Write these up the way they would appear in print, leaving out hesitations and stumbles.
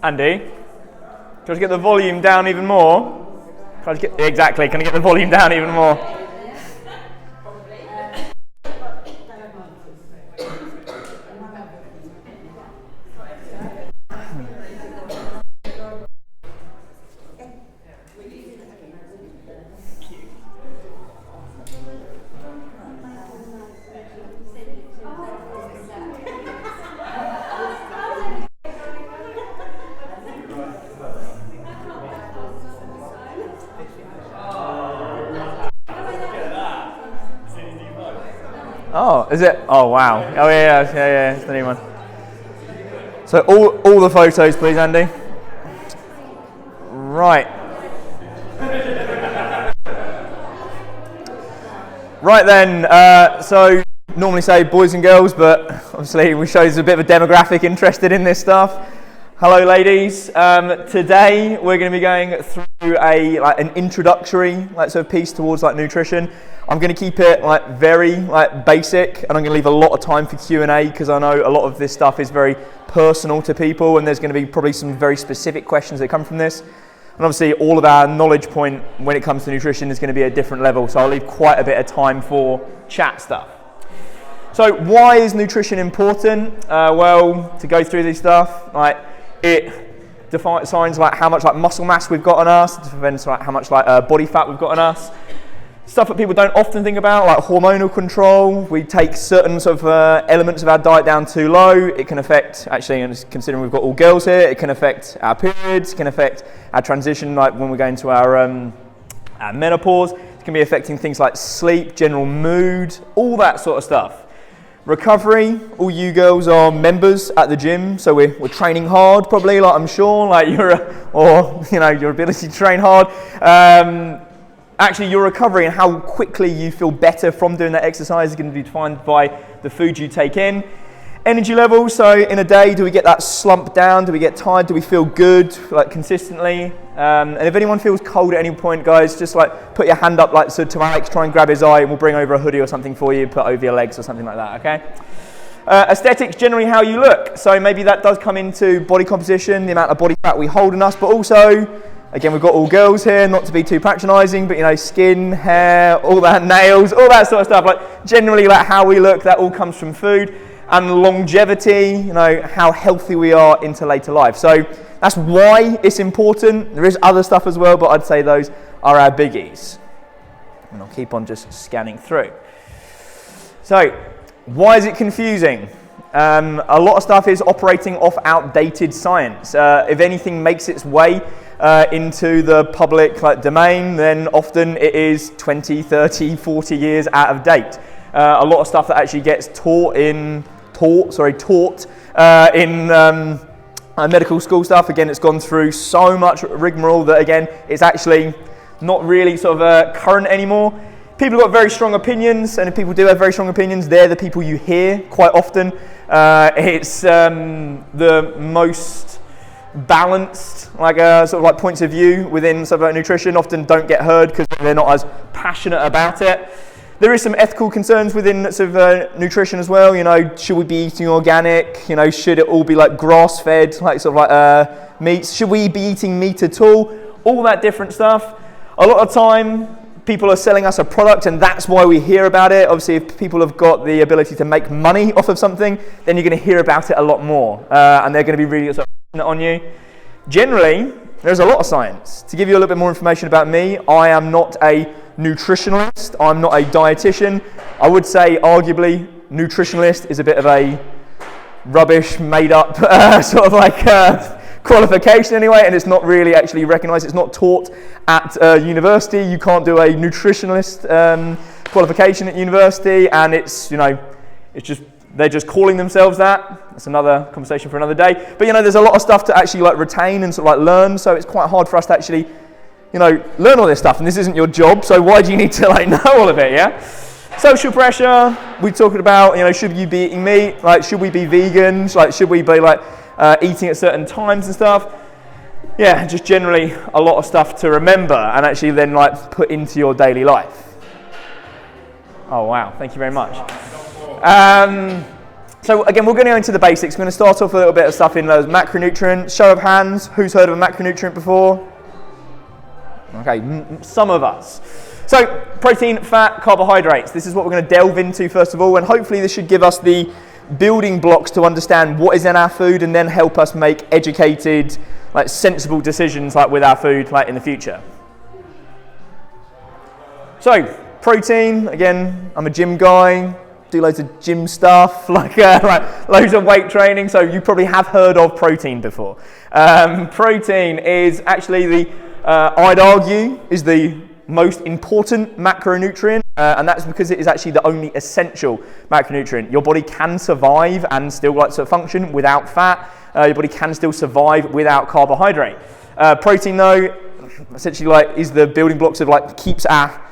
Andy, can I just get the volume down even more? Exactly, can I get the volume down even more? Oh, is it? Oh, wow. Oh, yeah, it's the new one. So all the photos, please, Andy. Right. Right then, so normally say boys and girls, but obviously we show there's a bit of a demographic interested in this stuff. Hello, ladies. Today we're going to be going through an introductory sort of piece towards nutrition. I'm going to keep it very basic, and I'm going to leave a lot of time for Q&A because I know a lot of this stuff is very personal to people, and there's going to be probably some very specific questions that come from this. And obviously, all of our knowledge point when it comes to nutrition is going to be at a different level, so I'll leave quite a bit of time for chat stuff. So, why is nutrition important? Well, to go through this stuff, it defines how much how mass we've got on us. It defines how much body fat we've got on us. Stuff that people don't often think about, like hormonal control. We take certain sort of elements of our diet down too low. It can affect, actually, and considering we've got all girls here, it can affect our periods, it can affect our transition, when we go into our menopause. It can be affecting things like sleep, general mood, all that sort of stuff. Recovery, all you girls are members at the gym, so we're training hard, probably, I'm sure, your ability to train hard. Actually, your recovery and how quickly you feel better from doing that exercise is going to be defined by the food you take in. Energy levels, so in a day, do we get that slump down? Do we get tired? Do we feel good, consistently? And if anyone feels cold at any point, guys, just put your hand up so to Alex, try and grab his eye, and we'll bring over a hoodie or something for you, put over your legs or something like that, okay? Aesthetics, generally how you look. So maybe that does come into body composition, the amount of body fat we hold in us, but also, again, we've got all girls here, not to be too patronising, but skin, hair, all that, nails, all that sort of stuff. Generally, how we look, that all comes from food. And longevity, how healthy we are into later life. So that's why it's important. There is other stuff as well, but I'd say those are our biggies. And I'll keep on just scanning through. So, why is it confusing? A lot of stuff is operating off outdated science. If anything makes its way into the public domain, then often it is 20, 30, 40 years out of date. A lot of stuff that actually gets taught in medical school stuff, again, it's gone through so much rigmarole that, again, it's actually not really sort of current anymore. People have got very strong opinions, and if people do have very strong opinions, they're the people you hear quite often. It's the most balanced points of view within nutrition often don't get heard because they're not as passionate about it. There is some ethical concerns within sort of nutrition as well. You know, should we be eating organic? You know, should it all be like grass-fed, like sort of like meats? Should we be eating meat at all? All that different stuff. A lot of time, people are selling us a product, and that's why we hear about it. Obviously, if people have got the ability to make money off of something, then you're going to hear about it a lot more, and they're going to be really sort of on you. Generally, there's a lot of science. To give you a little bit more information about me, I am not a nutritionalist. I'm not a dietitian. I would say, arguably, nutritionalist is a bit of a rubbish, made-up sort of like qualification anyway, and it's not really actually recognised. It's not taught at university. You can't do a nutritionalist qualification at university, and it's, you know, it's just, they're just calling themselves that. That's another conversation for another day. But, you know, there's a lot of stuff to actually like retain and sort of like learn, so it's quite hard for us to actually, you know, learn all this stuff, and this isn't your job, so why do you need to like know all of it, yeah? Social pressure, we're talking about, you know, should you be eating meat? Like, should we be vegans? Like, should we be like eating at certain times and stuff? Yeah, just generally a lot of stuff to remember and actually then like put into your daily life. Oh wow, thank you very much. So again, we're going to go into the basics. We're going to start off with a little bit of stuff in those macronutrients. Show of hands, who's heard of a macronutrient before? Okay, some of us. So protein, fat, carbohydrates. This is what we're going to delve into first of all, and hopefully this should give us the building blocks to understand what is in our food and then help us make educated, like sensible decisions like with our food like in the future. So protein, again, I'm a gym guy, do loads of gym stuff, like loads of weight training, so you probably have heard of protein before. Protein is actually the, I'd argue, is the most important macronutrient, and that's because it is actually the only essential macronutrient. Your body can survive and still like to function without fat. Your body can still survive without carbohydrate. Protein, though, essentially like is the building blocks of like keeps our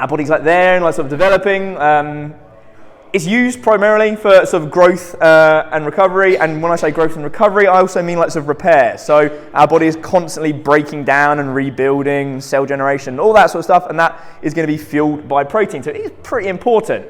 bodies like there and like sort of developing. It's used primarily for sort of growth and recovery, and when I say growth and recovery, I also mean like sort of repair. So our body is constantly breaking down and rebuilding, cell generation, all that sort of stuff, and that is going to be fueled by protein. So it is pretty important.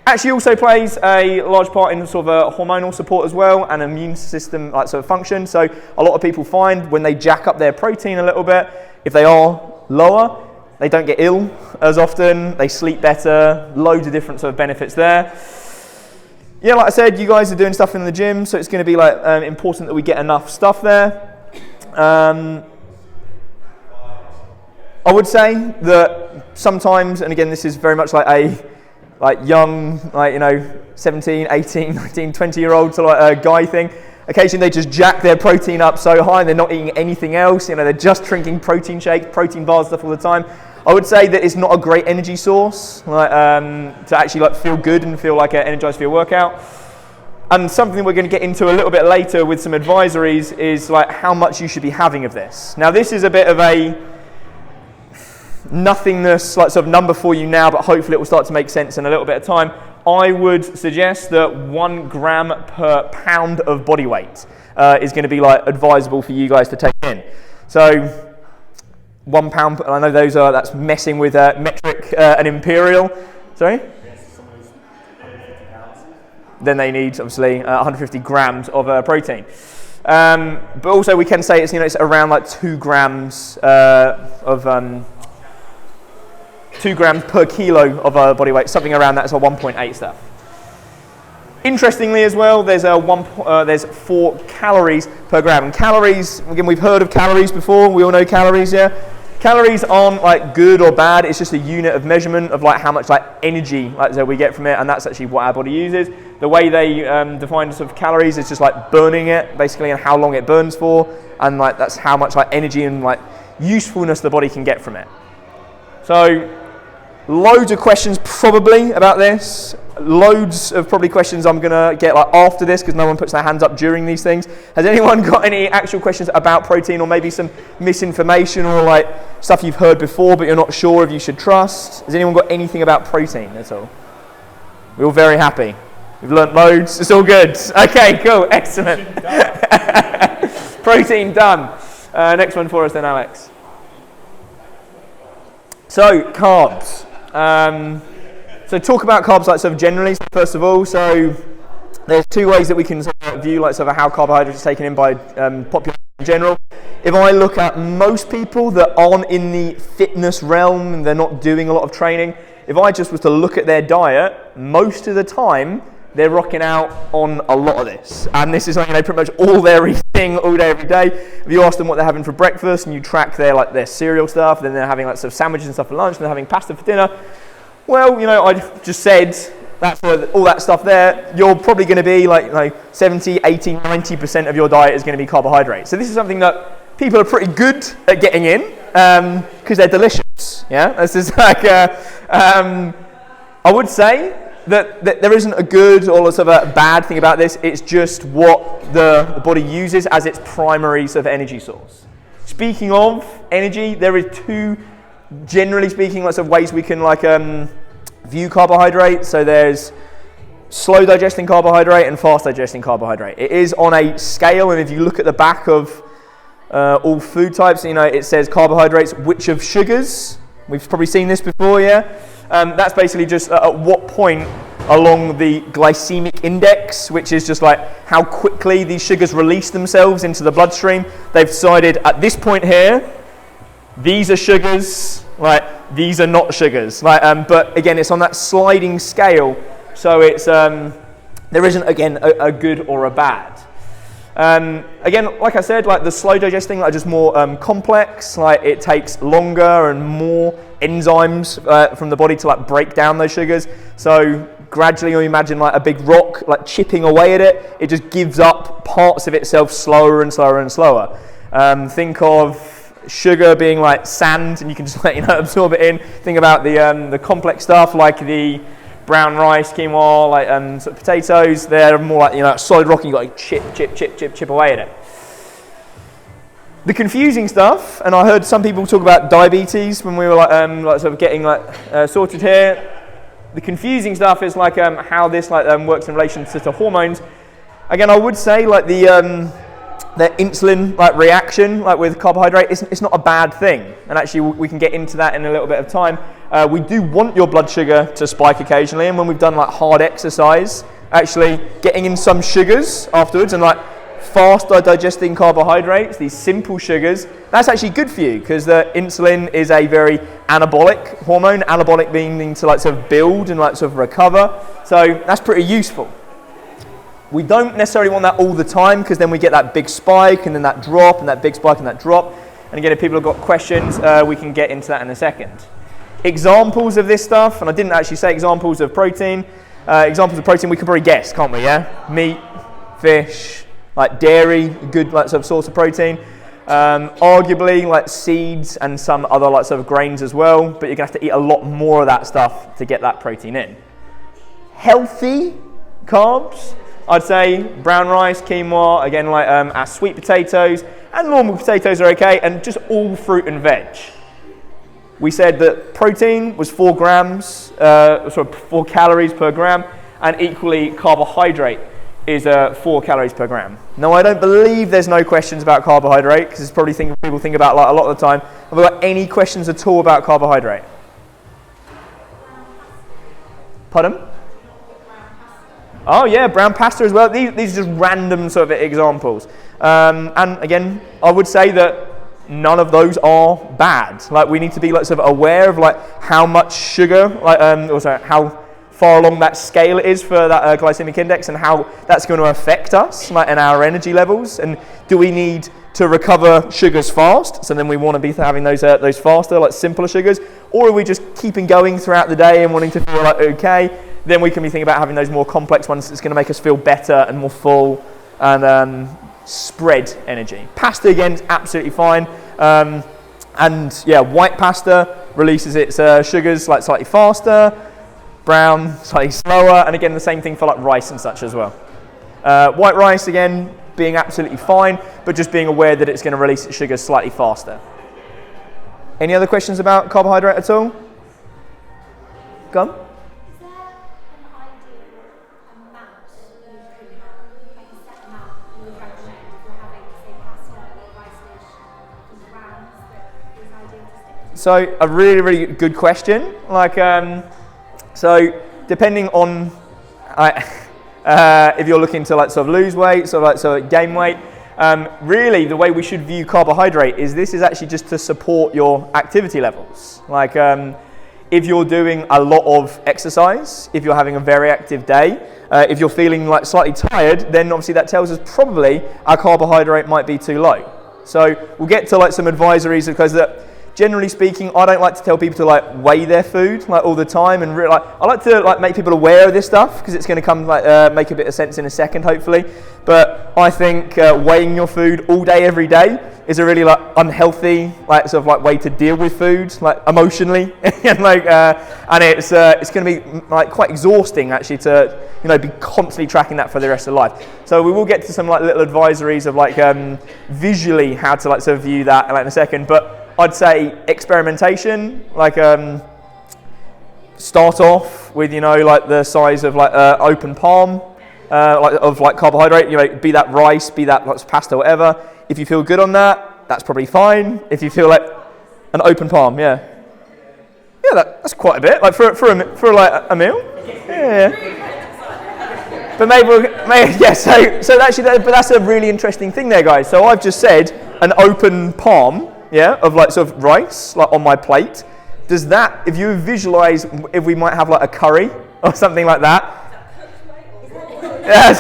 Actually also plays a large part in sort of a hormonal support as well, and immune system like sort of function. So a lot of people find when they jack up their protein a little bit, if they are lower, they don't get ill as often, they sleep better, loads of different sort of benefits there. Yeah, like I said, you guys are doing stuff in the gym, so it's going to be like important that we get enough stuff there. I would say that sometimes, and again, this is very much like a young, like, you know, 17, 18, 19, 20-year-old sort of like a guy thing. Occasionally they just jack their protein up so high and they're not eating anything else. You know, they're just drinking protein shakes, protein bars, stuff all the time. I would say that it's not a great energy source, like, to actually like feel good and feel like energized for your workout. And something we're going to get into a little bit later with some advisories is like how much you should be having of this. Now this is a bit of a nothingness like sort of number for you now, but hopefully it will start to make sense in a little bit of time. I would suggest that 1 gram per pound of body weight is going to be like advisable for you guys to take in. So 1 pound, I know that's messing with metric and imperial. Sorry? Then they need obviously 150 grams of protein. But also we can say it's, you know, it's around like 2 grams of 2 grams per kilo of body weight, something around that, so 1.8 stuff. Interestingly as well, there's 4 calories per gram. And calories, again, we've heard of calories before, we all know calories, yeah? Calories aren't like good or bad, it's just a unit of measurement of like how much like energy like so we get from it, and that's actually what our body uses. The way they define sort of calories is just like burning it, basically, and how long it burns for, and like that's how much like energy and like usefulness the body can get from it. So loads of questions probably about this. Loads of probably questions I'm gonna get like after this because no one puts their hands up during these things. Has anyone got any actual questions about protein, or maybe some misinformation or like stuff you've heard before but you're not sure if you should trust? Has anyone got anything about protein at all? We're all very happy. We've learnt loads. It's all good. Okay, cool, excellent. Protein done. Next one for us then, Alex. So carbs. So talk about carbs like sort of generally, first of all. So there's two ways that we can sort of view like sort of how carbohydrates are taken in by population in general. If I look at most people that aren't in the fitness realm and they're not doing a lot of training, if I just was to look at their diet, most of the time they're rocking out on a lot of this. And this is something they pretty much all they're eating all day, every day. If you ask them what they're having for breakfast and you track their cereal stuff, then they're having like sort of sandwiches and stuff for lunch, and they're having pasta for dinner. Well, you know, I just said that's all that stuff there. You're probably going to be like 70, 80, 90% of your diet is going to be carbohydrates. So this is something that people are pretty good at getting in because they're delicious. Yeah, this is like I would say that there isn't a good or sort of a bad thing about this. It's just what the body uses as its primary sort of energy source. Speaking of energy, there is two, generally speaking, lots of ways we can view carbohydrates. So there's slow digesting carbohydrate and fast digesting carbohydrate. It is on a scale, and if you look at the back of all food types, you know, it says carbohydrates, which of sugars. We've probably seen this before, yeah? That's basically just at what point along the glycemic index, which is just like how quickly these sugars release themselves into the bloodstream. They've decided at this point here, these are sugars, these are not sugars. But again, it's on that sliding scale, so it's there isn't, again, a good or a bad. Again, like I said, the slow digesting are just more complex. It takes longer and more enzymes from the body to break down those sugars. So gradually, you imagine a big rock chipping away at it. It just gives up parts of itself slower and slower and slower. Think of sugar being like sand, and you can just absorb it in. Think about the complex stuff like the brown rice, quinoa, sort of potatoes. They're more solid rock, and you've got to chip away at it. The confusing stuff, and I heard some people talk about diabetes when we were sort of getting sorted here. The confusing stuff is how this works in relation to hormones. Again, I would say the insulin reaction with carbohydrate, it's not a bad thing, and actually we can get into that in a little bit of time. We do want your blood sugar to spike occasionally, and when we've done hard exercise, actually getting in some sugars afterwards and faster digesting carbohydrates, these simple sugars, that's actually good for you because the insulin is a very anabolic hormone, anabolic meaning to sort of build and sort of recover, so that's pretty useful. We don't necessarily want that all the time because then we get that big spike and then that drop and that big spike and that drop. And again, if people have got questions, we can get into that in a second. Examples of this stuff, and I didn't actually say examples of protein. Examples of protein we can probably guess, can't we, yeah? Meat, fish, dairy, good sort of source of protein. Arguably seeds and some other sort of grains as well, but you're going to have to eat a lot more of that stuff to get that protein in. Healthy carbs, I'd say brown rice, quinoa, again our sweet potatoes, and normal potatoes are okay, and just all fruit and veg. We said that protein was 4 calories per gram, and equally carbohydrate is 4 calories per gram. Now, I don't believe there's no questions about carbohydrate, because it's probably people think about a lot of the time. Have we got any questions at all about carbohydrate? Pardon? Oh yeah, brown pasta as well. These are just random sort of examples. And again, I would say that none of those are bad. We need to be sort of aware of how much sugar, also how far along that scale it is for that glycemic index, and how that's going to affect us, and our energy levels. And do we need to recover sugars fast? So then we want to be having those faster, simpler sugars, or are we just keeping going throughout the day and wanting to feel okay? Then we can be thinking about having those more complex ones that's going to make us feel better and more full and spread energy. Pasta, again, is absolutely fine. And yeah, white pasta releases its sugars slightly faster, brown slightly slower, and again, the same thing for rice and such as well. White rice, again, being absolutely fine, but just being aware that it's going to release its sugars slightly faster. Any other questions about carbohydrate at all? Go on. So a really, really good question. Like, so depending on if you're looking to like sort of lose weight, sort of gain weight, really the way we should view carbohydrate is this is actually just to support your activity levels. Like, if you're doing a lot of exercise, if you're having a very active day, if you're feeling like slightly tired, then obviously that tells us probably our carbohydrate might be too low. So we'll get to like some advisories because that. Generally speaking, I don't like to tell people to like weigh their food like all the time, and I like to like make people aware of this stuff because it's going to come like make a bit of sense in a second, hopefully. But I think weighing your food all day, every day, is a really like unhealthy like sort of like way to deal with food, like emotionally, and like and it's going to be like quite exhausting actually to be constantly tracking that for the rest of life. So we will get to some like little advisories of like visually how to like sort of view that like in a second, but. I'd say experimentation, like start off with like the size of like open palm, like carbohydrate. Be that rice, be that like pasta, whatever. If you feel good on that, that's probably fine. If you feel like an open palm, yeah, that's quite a bit. Like for like a meal, yeah. But So actually, but that's a really interesting thing there, guys. So I've just said an open palm. Yeah, of like sort of rice, like on my plate. Does that, if you visualize, if we might have like a curry or something like that? Yeah.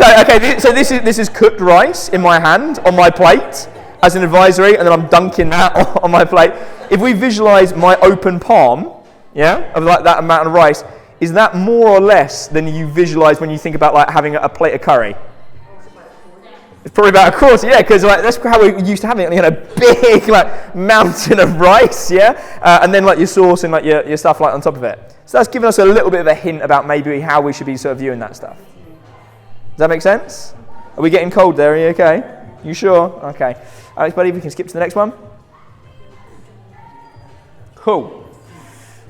So this is cooked rice in my hand on my plate as an advisory, and then I'm dunking that on my plate. If we visualize my open palm, yeah, of like that amount of rice, is that more or less than you visualize when you think about like having a plate of curry? It's probably about a quarter, yeah, because like, that's how we used to have it. A big like mountain of rice, yeah, and then like your sauce and like your stuff like on top of it. So that's given us a little bit of a hint about maybe how we should be sort of viewing that stuff. Does that make sense? Are we getting cold there? Are you okay? You sure? Okay. Alex, buddy, we can skip to the next one. Cool.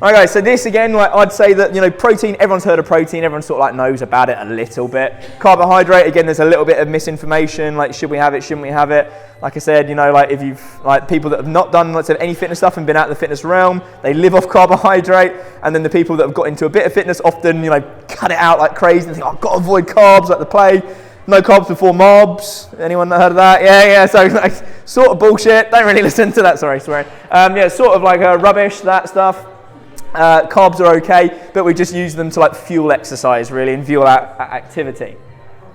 All right, guys, so this again, like I'd say that, protein, everyone's heard of protein, everyone sort of like knows about it a little bit. Carbohydrate, again, there's a little bit of misinformation, like should we have it, shouldn't we have it? Like I said, like if you've, like people that have not done lots of any fitness stuff and been out of the fitness realm, they live off carbohydrate, and then the people that have got into a bit of fitness often, cut it out like crazy and think, I've got to avoid carbs like the plague. No carbs before mobs. Anyone heard of that? Yeah. So like, sort of bullshit. Don't really listen to that. Sorry, swearing. Sort of like rubbish, that stuff. Carbs are okay, but we just use them to like fuel exercise really and fuel our activity.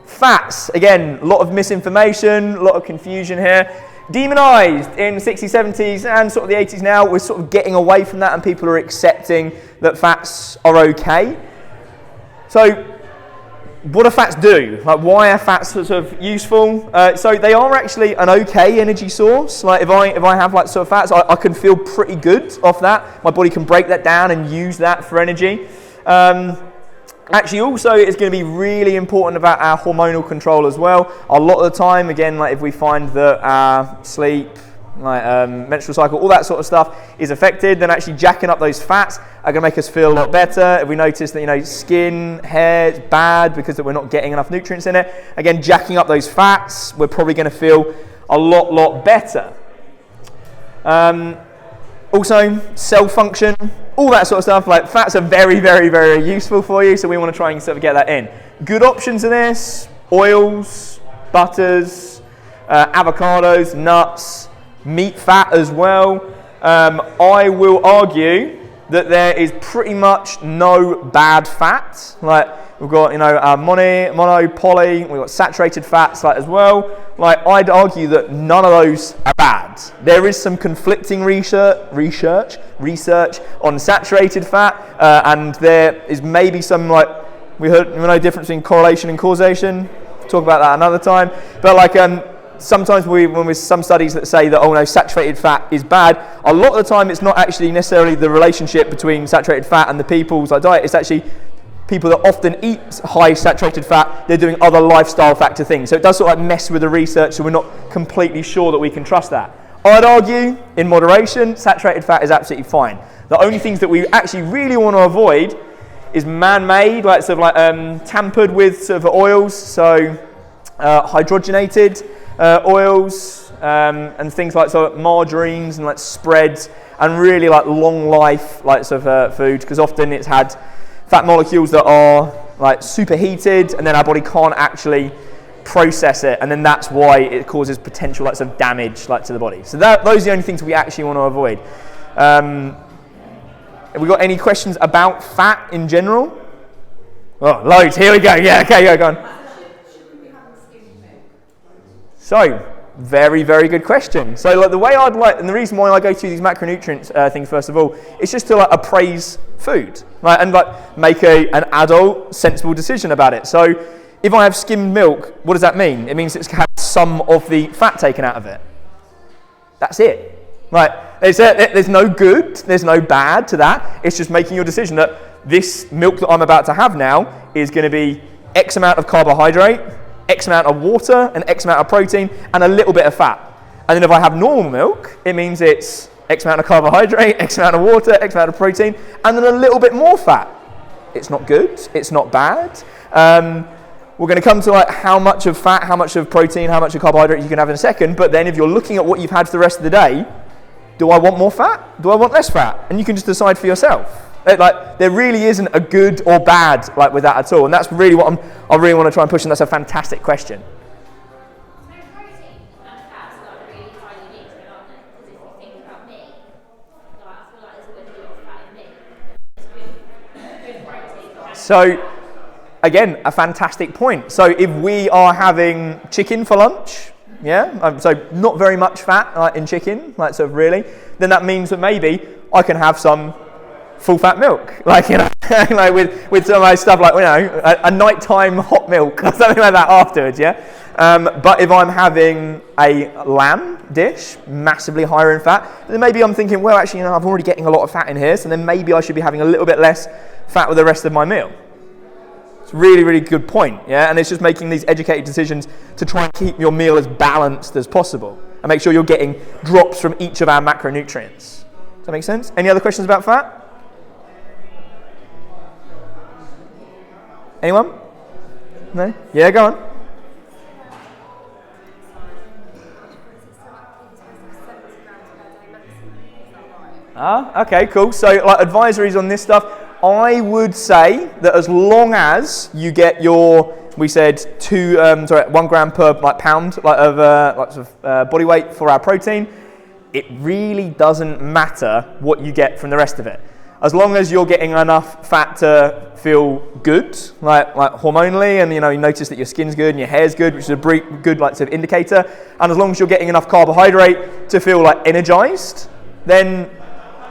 Fats, again, a lot of misinformation, a lot of confusion here. Demonized in the 60s, 70s and sort of the 80s now. We're sort of getting away from that and people are accepting that fats are okay. So what do fats do? Like, why are fats sort of useful? So they are actually an okay energy source. Like if I have like sort of fats, I can feel pretty good off that. My body can break that down and use that for energy. Actually, also, it's going to be really important about our hormonal control as well. A lot of the time, again, like if we find that our sleep, like menstrual cycle, all that sort of stuff is affected, then actually jacking up those fats are going to make us feel a lot better. If we notice that skin, hair is bad because that we're not getting enough nutrients in it, again jacking up those fats, we're probably going to feel a lot better. Also cell function, all that sort of stuff. Like fats are very useful for you, so we want to try and sort of get that in. Good options in this: oils, butters, avocados, nuts. Meat fat as well. I will argue that there is pretty much no bad fat. Like we've got mono, poly, we've got saturated fats like as well. Like I'd argue that none of those are bad. There is some conflicting research on saturated fat, and there is maybe some we know difference between correlation and causation. Talk about that another time. But sometimes when there's some studies that say that, saturated fat is bad, a lot of the time it's not actually necessarily the relationship between saturated fat and the people's diet. It's actually people that often eat high saturated fat, they're doing other lifestyle factor things. So it does sort of mess with the research, so we're not completely sure that we can trust that. I'd argue, in moderation, saturated fat is absolutely fine. The only things that we actually really want to avoid is man-made, tampered with sort of oils, so hydrogenated oils, and things like sort of margarines and like spreads and really like long life like sort of food, because often it's had fat molecules that are like superheated and then our body can't actually process it, and then that's why it causes potential like sort of damage like to the body. So those are the only things we actually want to avoid. Have we got any questions about fat in general? Oh, loads. Here we go. Yeah, okay, go on. Should we be having skimmed milk? So, very, very good question. So, like the way I'd like, and the reason why I go through these macronutrients things first of all, is just to like appraise food, right, and like make an adult, sensible decision about it. So, if I have skimmed milk, what does that mean? It means it's had some of the fat taken out of it. That's it. Right, there's no good, there's no bad to that. It's just making your decision that this milk that I'm about to have now is going to be X amount of carbohydrate, X amount of water, and X amount of protein, and a little bit of fat. And then if I have normal milk, it means it's X amount of carbohydrate, X amount of water, X amount of protein, and then a little bit more fat. It's not good, it's not bad. We're going to come to like how much of fat, how much of protein, how much of carbohydrate you can have in a second, but then if you're looking at what you've had for the rest of the day, do I want more fat? Do I want less fat? And you can just decide for yourself. Like there really isn't a good or bad like with that at all, and that's really what I really want to try and push, and that's a fantastic question. So protein and fats are really highly linked, aren't they? Because if you think about me, like, I feel like there's always a lot of fat in me. It's good protein. So again, a fantastic point. So if we are having chicken for lunch, yeah, so not very much fat in chicken, like sort of really, then that means that maybe I can have some full fat milk, like, you know, like with some of my stuff, like, you know, a nighttime hot milk or something like that afterwards, yeah. But if I'm having a lamb dish, massively higher in fat, then maybe I'm thinking, well, actually, you know, I'm already getting a lot of fat in here, so then maybe I should be having a little bit less fat with the rest of my meal. Really, really good point, yeah? And it's just making these educated decisions to try and keep your meal as balanced as possible and make sure you're getting drops from each of our macronutrients. Does that make sense? Any other questions about fat? Anyone? No? Yeah, go on. Okay, cool. So, like advisories on this stuff, I would say that as long as you get your, we said 1 gram per like pound like of body weight for our protein, it really doesn't matter what you get from the rest of it. As long as you're getting enough fat to feel good, like hormonally, and you know you notice that your skin's good and your hair's good, which is a good like sort of indicator, and as long as you're getting enough carbohydrate to feel like energized, then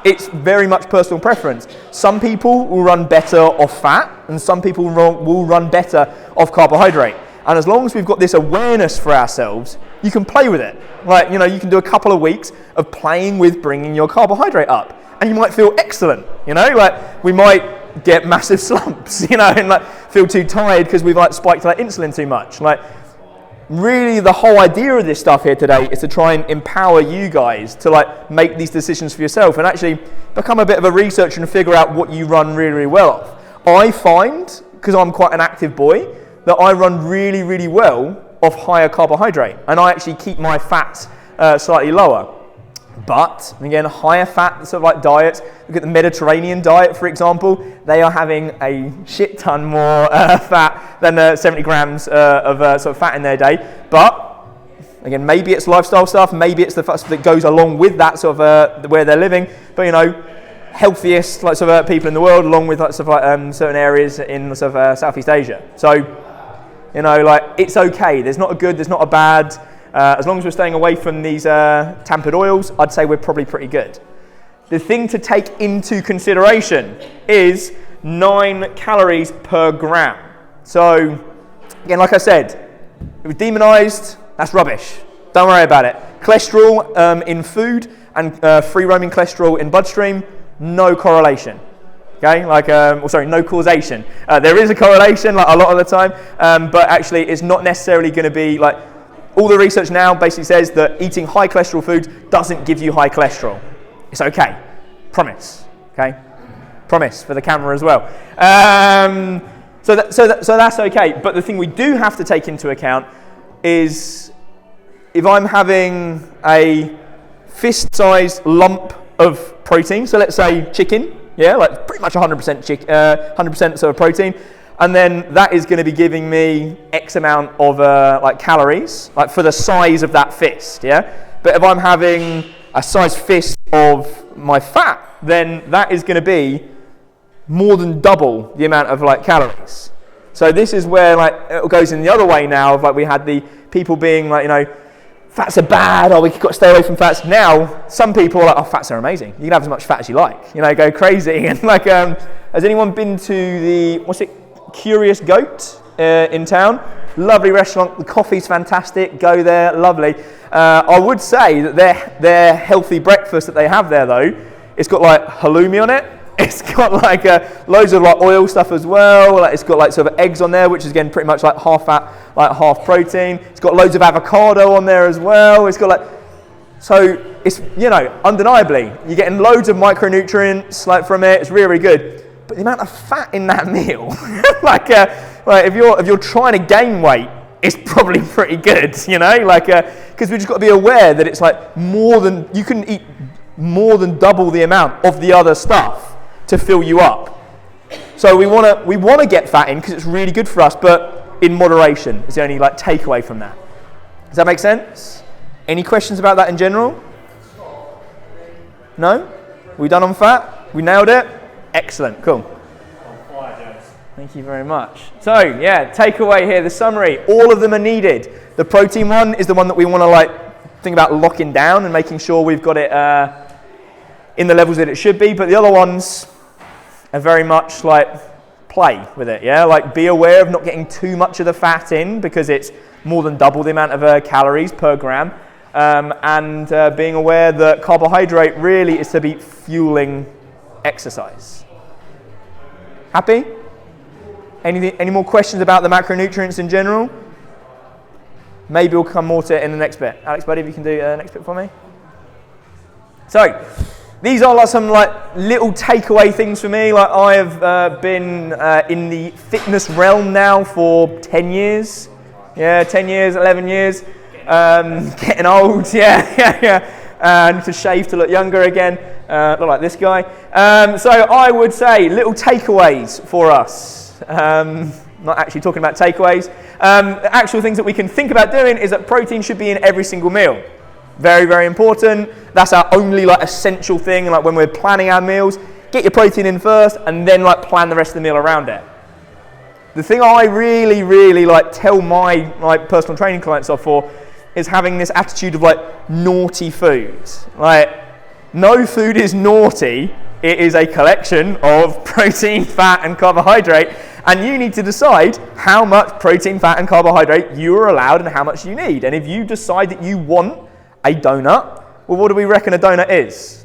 it's very much personal preference. Some people will run better off fat, and some people will run better off carbohydrate. And as long as we've got this awareness for ourselves, you can play with it. Like, you know, you can do a couple of weeks of playing with bringing your carbohydrate up, and you might feel excellent. You know, like we might get massive slumps, you know, and like feel too tired because we've like spiked like insulin too much. Like, really, the whole idea of this stuff here today is to try and empower you guys to like make these decisions for yourself and actually become a bit of a researcher and figure out what you run really, really well off. I find, because I'm quite an active boy, that I run really, really well off higher carbohydrate, and I actually keep my fats slightly lower. But again, higher fat sort of like diets, look at the Mediterranean diet, for example, they are having a shit ton more fat than 70 grams of sort of fat in their day. But again, maybe it's lifestyle stuff, maybe it's the fat that goes along with that sort of where they're living. But you know, healthiest like sort of people in the world, along with like sort of like certain areas in sort of Southeast Asia. So you know, like it's okay. There's not a good, there's not a bad. As long as we're staying away from these tampered oils, I'd say we're probably pretty good. The thing to take into consideration is 9 calories per gram. So, again, like I said, it was demonized, that's rubbish. Don't worry about it. Cholesterol in food and free roaming cholesterol in bloodstream, no correlation. Okay, like, no causation. There is a correlation, like a lot of the time, but actually it's not necessarily going to be like, all the research now basically says that eating high cholesterol foods doesn't give you high cholesterol. It's okay. Promise. Okay? Promise for the camera as well. So that's okay. But the thing we do have to take into account is if I'm having a fist-sized lump of protein, so let's say chicken, yeah, like pretty much 100% 100% sort of protein, and then that is going to be giving me X amount of like calories, like for the size of that fist, yeah. But if I'm having a size fist of my fat, then that is going to be more than double the amount of like calories. So this is where like it goes in the other way now, of like we had the people being like, you know, fats are bad, or we've got to stay away from fats. Now, some people are like, oh, fats are amazing. You can have as much fat as you like, you know, go crazy. And like, has anyone been to the, what's it, Curious Goat in town? Lovely restaurant, the coffee's fantastic, go there, lovely. I would say that their healthy breakfast that they have there though, it's got like halloumi on it. It's got like loads of like oil stuff as well. Like it's got like sort of eggs on there, which is again pretty much like half fat, like half protein. It's got loads of avocado on there as well. It's got like, so it's, you know, undeniably you're getting loads of micronutrients like from it. It's really, really good. But the amount of fat in that meal, like if you're trying to gain weight, it's probably pretty good, you know, like because we just got to be aware that it's like more than, you can eat more than double the amount of the other stuff to fill you up. So we want to get fat in because it's really good for us, but in moderation is the only like takeaway from that. Does that make sense? Any questions about that in general? No? We done on fat? We nailed it? Excellent, cool. Thank you very much. So yeah, takeaway here, the summary, all of them are needed. The protein one is the one that we want to like think about locking down and making sure we've got it in the levels that it should be, but the other ones are very much like play with it, yeah? Like be aware of not getting too much of the fat in because it's more than double the amount of calories per gram, and being aware that carbohydrate really is to be fueling exercise. Happy? Any more questions about the macronutrients in general? Maybe we'll come more to it in the next bit. Alex, buddy, if you can do the next bit for me. So, these are like some like little takeaway things for me. Like I have been in the fitness realm now for 10 years. Yeah, 10 years, 11 years. Getting old, yeah. I need to shave to look younger again. Look like this guy. So I would say little takeaways for us. Not actually talking about takeaways. Actual things that we can think about doing is that protein should be in every single meal. Very, very important. That's our only like essential thing. Like when we're planning our meals, get your protein in first, and then like plan the rest of the meal around it. The thing I really, really like tell my like personal training clients off for is having this attitude of like naughty food. Like no food is naughty. It is a collection of protein, fat, and carbohydrate, and you need to decide how much protein, fat, and carbohydrate you are allowed and how much you need. And if you decide that you want a donut, well, what do we reckon a donut is?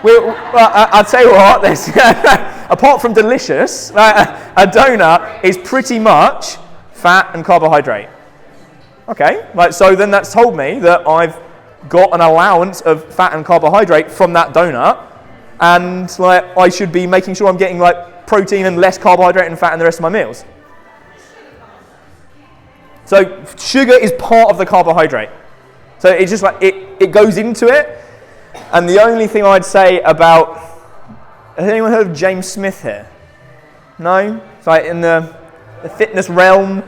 I'd say what, there's apart from delicious, a donut is pretty much fat and carbohydrate. Okay, like so then that's told me that I've got an allowance of fat and carbohydrate from that donut, and like I should be making sure I'm getting like protein and less carbohydrate and fat in the rest of my meals. So sugar is part of the carbohydrate. So it's just like it goes into it. And the only thing I'd say about, has anyone heard of James Smith here? No? It's like in the fitness realm.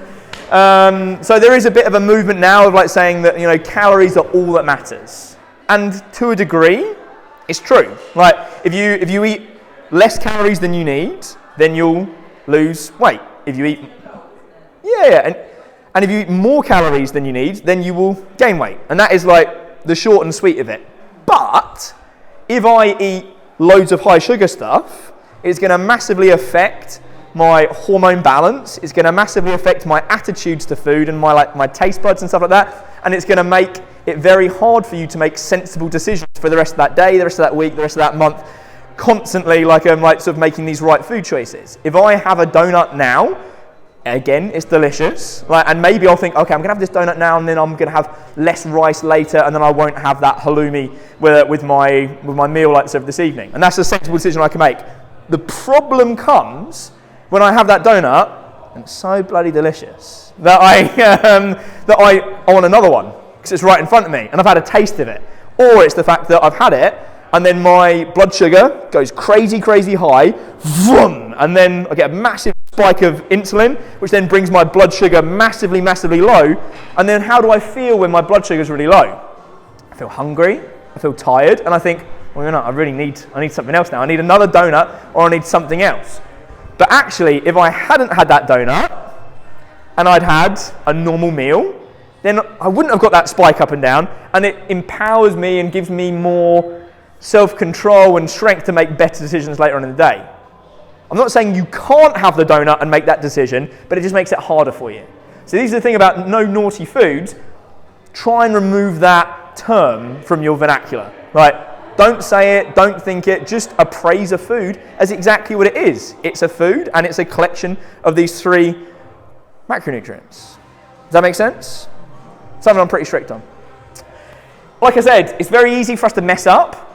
So there is a bit of a movement now of like saying that, you know, calories are all that matters. And to a degree, it's true. Like if you eat less calories than you need, then you'll lose weight. If you eat, and if you eat more calories than you need, then you will gain weight. And that is like the short and sweet of it. But if I eat loads of high sugar stuff, it's going to massively affect my hormone balance. It's going to massively affect my attitudes to food and my taste buds and stuff like that. And it's going to make it very hard for you to make sensible decisions for the rest of that day, the rest of that week, the rest of that month, constantly like sort of making these right food choices. If I have a donut now, again, it's delicious, and maybe I'll think, okay, I'm gonna have this donut now, and then I'm gonna have less rice later, and then I won't have that halloumi with my meal like this evening. And that's a sensible decision I can make. The problem comes when I have that donut and it's so bloody delicious that I want another one because it's right in front of me and I've had a taste of it. Or it's the fact that I've had it and then my blood sugar goes crazy high, vroom, and then I get a massive spike of insulin, which then brings my blood sugar massively low. And then how do I feel when my blood sugar is really low? I feel hungry, I feel tired, and I think, well, you know, I need something else now. I need another donut, or I need something else. But actually, if I hadn't had that donut, and I'd had a normal meal, then I wouldn't have got that spike up and down, and it empowers me and gives me more self-control and strength to make better decisions later on in the day. I'm not saying you can't have the donut and make that decision, but it just makes it harder for you. So this is the thing about no naughty foods. Try and remove that term from your vernacular. Right? Don't say it, don't think it, just appraise a food as exactly what it is. It's a food and it's a collection of these 3 macronutrients. Does that make sense? Something I'm pretty strict on. Like I said, it's very easy for us to mess up.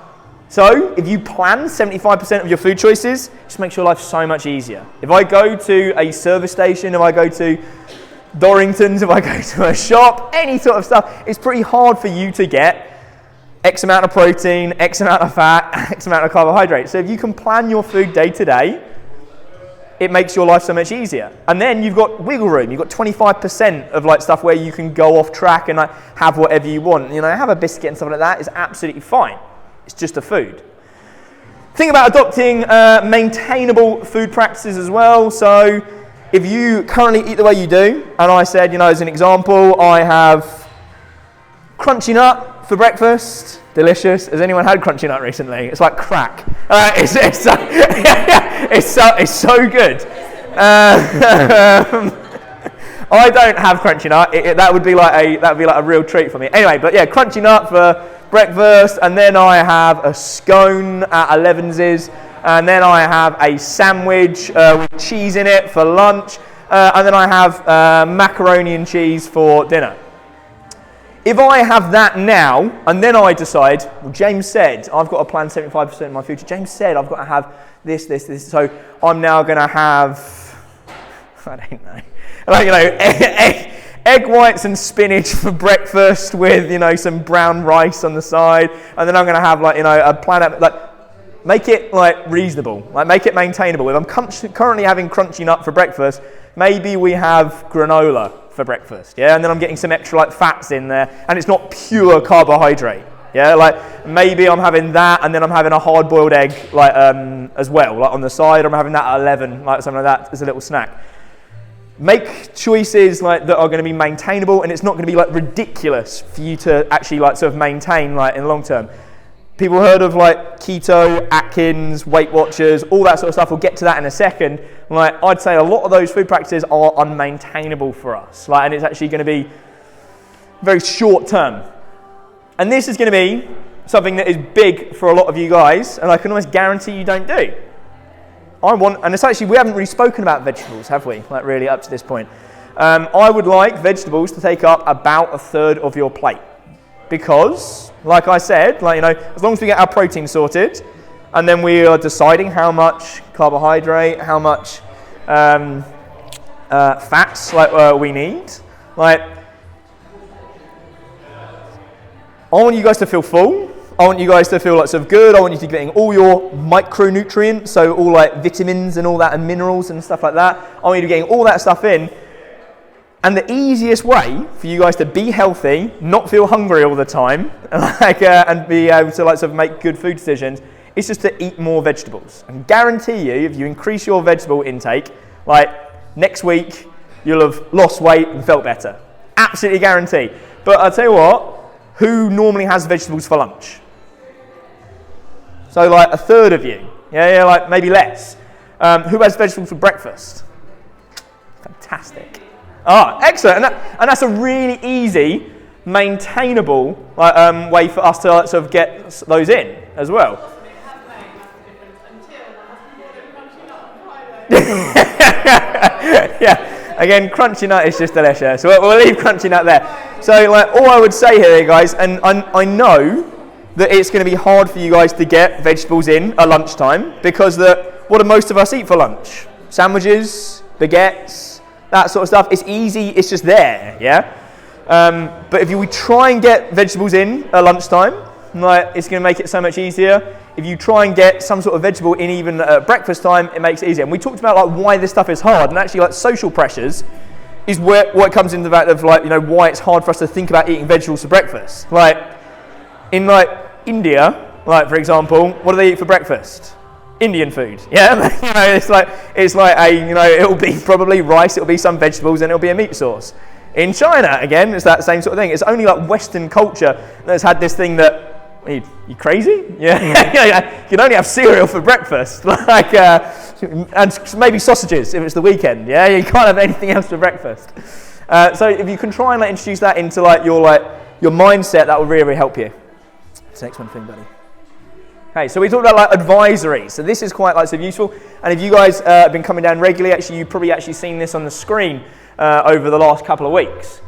So if you plan 75% of your food choices, just makes your life so much easier. If I go to a service station, if I go to Dorrington's, if I go to a shop, any sort of stuff, it's pretty hard for you to get X amount of protein, X amount of fat, X amount of carbohydrates. So if you can plan your food day to day, it makes your life so much easier. And then you've got wiggle room. You've got 25% of like stuff where you can go off track and like have whatever you want. You know, have a biscuit and stuff like that is absolutely fine. It's just a food. Think about adopting maintainable food practices as well. So if you currently eat the way you do, and I said, you know, as an example, I have crunchy nut for breakfast. Delicious. Has anyone had crunchy nut recently? It's like crack. It's so good. I don't have crunchy nut. That would be like a real treat for me. Anyway, but yeah, crunchy nut for breakfast, and then I have a scone at 11's, and then I have a sandwich with cheese in it for lunch, and then I have macaroni and cheese for dinner. If I have that now, and then I decide, well, James said I've got to plan 75% of my future. James said I've got to have this. So I'm now going to have, I don't know, like, you know, egg whites and spinach for breakfast with, you know, some brown rice on the side, and then I'm going to have, like, you know, a planet, like, make it like reasonable, like make it maintainable. If I'm currently having crunchy nut for breakfast, maybe we have granola for breakfast, yeah, and then I'm getting some extra like fats in there, and it's not pure carbohydrate, yeah, like maybe I'm having that, and then I'm having a hard-boiled egg, like as well, like on the side. I'm having that at 11, like something like that as a little snack. Make choices like that are going to be maintainable, and it's not going to be like ridiculous for you to actually like sort of maintain like in the long term. People heard of like keto, Atkins, Weight Watchers, all that sort of stuff. We'll get to that in a second. Like I'd say a lot of those food practices are unmaintainable for us. Like, and it's actually going to be very short term. And this is going to be something that is big for a lot of you guys, and I can almost guarantee you don't do. And it's actually, we haven't really spoken about vegetables, have we? Like really up to this point. I would like vegetables to take up about a third of your plate. Because, like I said, like, you know, as long as we get our protein sorted, and then we are deciding how much carbohydrate, how much fats like we need. Like, I want you guys to feel full. I want you guys to feel like sort of good. I want you to be getting all your micronutrients, so all like vitamins and all that, and minerals and stuff like that. I want you to be getting all that stuff in. And the easiest way for you guys to be healthy, not feel hungry all the time, like, and be able to like sort of make good food decisions, is just to eat more vegetables. I can guarantee you, if you increase your vegetable intake, like next week, you'll have lost weight and felt better. Absolutely guarantee. But I'll tell you what, who normally has vegetables for lunch? So like a third of you, yeah, like maybe less. Who has vegetables for breakfast? Fantastic. Ah, excellent. And that's a really easy, maintainable way for us to sort of get those in as well. Yeah. Again, crunchy nut is just delicious. So we'll leave crunchy nut there. So like, all I would say here, guys, and I know that it's going to be hard for you guys to get vegetables in at lunchtime, because what do most of us eat for lunch? Sandwiches, baguettes, that sort of stuff. It's easy, it's just there, yeah? But if we try and get vegetables in at lunchtime, like, it's going to make it so much easier. If you try and get some sort of vegetable in even at breakfast time, it makes it easier. And we talked about like why this stuff is hard, and actually like social pressures is what comes into the fact of like, you know, why it's hard for us to think about eating vegetables for breakfast. Like in like India, like for example, what do they eat for breakfast? Indian food, yeah. You know, it's like a, you know, it'll be probably rice, it'll be some vegetables, and it'll be a meat sauce. In China, again, it's that same sort of thing. It's only like Western culture that's had this thing that, you crazy? Yeah. You can only have cereal for breakfast, like, and maybe sausages if it's the weekend. Yeah, you can't have anything else for breakfast. So if you can try and like introduce that into like your mindset, that will really, really help you. What's the next one thing, buddy? Okay, so we talked about like advisory. So this is quite like so useful. And if you guys have been coming down regularly, actually you've probably actually seen this on the screen over the last couple of weeks.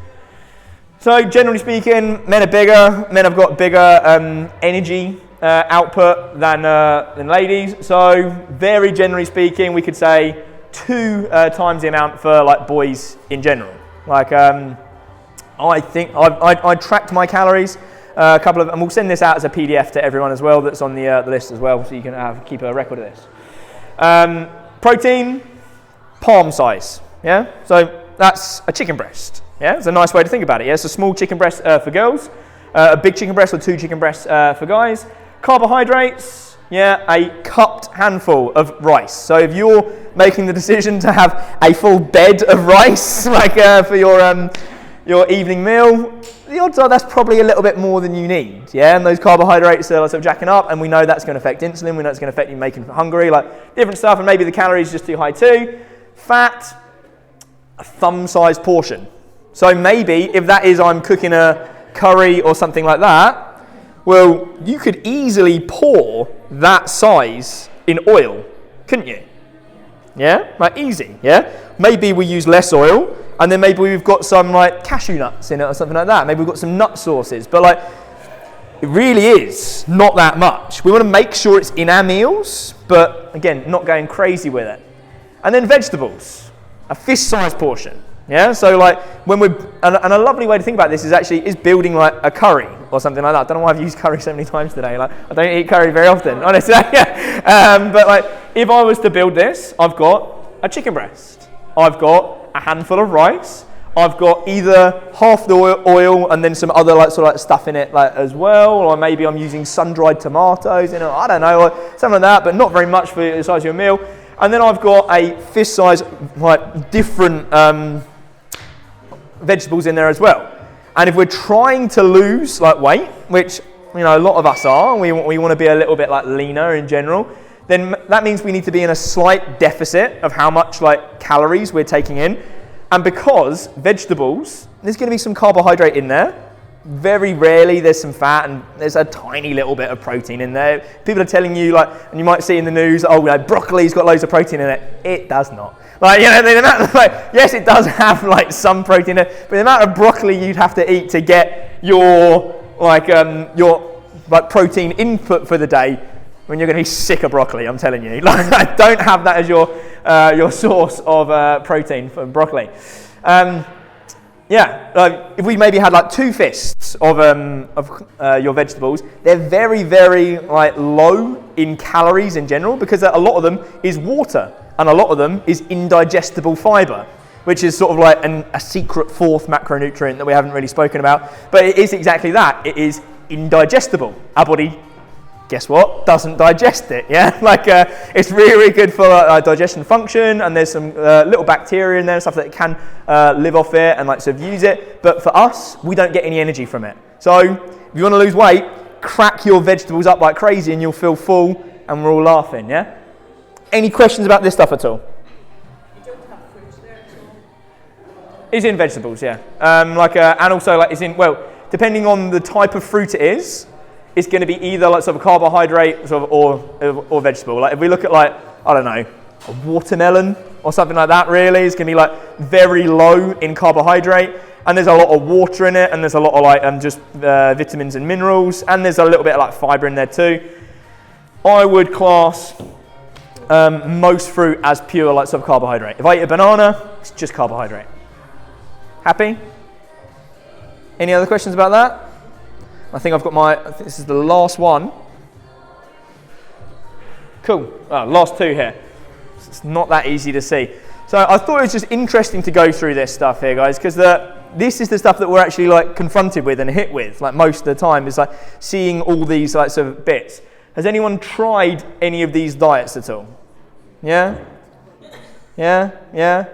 So generally speaking, men are bigger. Men have got bigger energy output than ladies. So very generally speaking, we could say 2 times the amount for like boys in general. Like I think I tracked my calories. A couple of, and we'll send this out as a PDF to everyone as well. That's on the list as well, so you can keep a record of this. Protein, palm size. Yeah, so that's a chicken breast. Yeah, it's a nice way to think about it. Yeah, it's a small chicken breast for girls, a big chicken breast or 2 chicken breasts for guys. Carbohydrates, yeah, a cupped handful of rice. So if you're making the decision to have a full bed of rice, like for your evening meal, the odds are that's probably a little bit more than you need. Yeah, and those carbohydrates are sort of jacking up, and we know that's going to affect insulin. We know it's going to affect you making hungry, like different stuff, and maybe the calories are just too high too. Fat, a thumb-sized portion. So maybe if that is I'm cooking a curry or something like that, well, you could easily pour that size in oil, couldn't you? Yeah, like easy, yeah? Maybe we use less oil, and then maybe we've got some like cashew nuts in it or something like that. Maybe we've got some nut sauces, but like it really is not that much. We want to make sure it's in our meals, but again, not going crazy with it. And then vegetables, a fist-sized portion. Yeah, so like when we're, and a lovely way to think about this is building like a curry or something like that. I don't know why I've used curry so many times today. Like I don't eat curry very often, honestly. But like if I was to build this, I've got a chicken breast, I've got a handful of rice, I've got either half the oil and then some other like sort of like stuff in it like as well, or maybe I'm using sun-dried tomatoes, you know, I don't know, something like that, but not very much for the size of your meal. And then I've got a fist-size like different vegetables in there as well. And if we're trying to lose like weight, which you know a lot of us are, we want to be a little bit like leaner in general, then that means we need to be in a slight deficit of how much like calories we're taking in. And because vegetables, there's going to be some carbohydrate in there. Very rarely there's some fat, and there's a tiny little bit of protein in there. People are telling you like, and you might see in the news, oh, you know, broccoli's got loads of protein in it. It does not. Like, you know, the amount of, like, yes, it does have like some protein in it, but the amount of broccoli you'd have to eat to get your protein input for the day, when you're going to be sick of broccoli, I'm telling you. Like, don't have that as your source of protein for broccoli. If we maybe had like 2 fists of your vegetables, they're very, very like low in calories in general, because a lot of them is water and a lot of them is indigestible fiber, which is sort of like a secret 4th macronutrient that we haven't really spoken about. But it is exactly that. It is indigestible. Our body, guess what, doesn't digest it, yeah? Like, it's really, really good for digestion function, and there's some little bacteria in there and stuff that can live off it and like sort of use it. But for us, we don't get any energy from it. So if you want to lose weight, crack your vegetables up like crazy and you'll feel full, and we're all laughing, yeah? Any questions about this stuff at all? You don't have fruits there at all? It's in vegetables, yeah. And also like it's in, well, depending on the type of fruit it is, it's going to be either like sort of carbohydrate sort of or vegetable. Like if we look at like, I don't know, a watermelon or something like that, really, it's going to be like very low in carbohydrate, and there's a lot of water in it, and there's a lot of like just vitamins and minerals, and there's a little bit of like fiber in there too. I would class most fruit as pure like sub-carbohydrate. If I eat a banana, it's just carbohydrate. Happy? Any other questions about that? I think this is the last one. Cool. Last two here. It's not that easy to see. So I thought it was just interesting to go through this stuff here, guys, because this is the stuff that we're actually like confronted with and hit with, like most of the time, is like seeing all these like sort of bits. Has anyone tried any of these diets at all? Yeah? Yeah?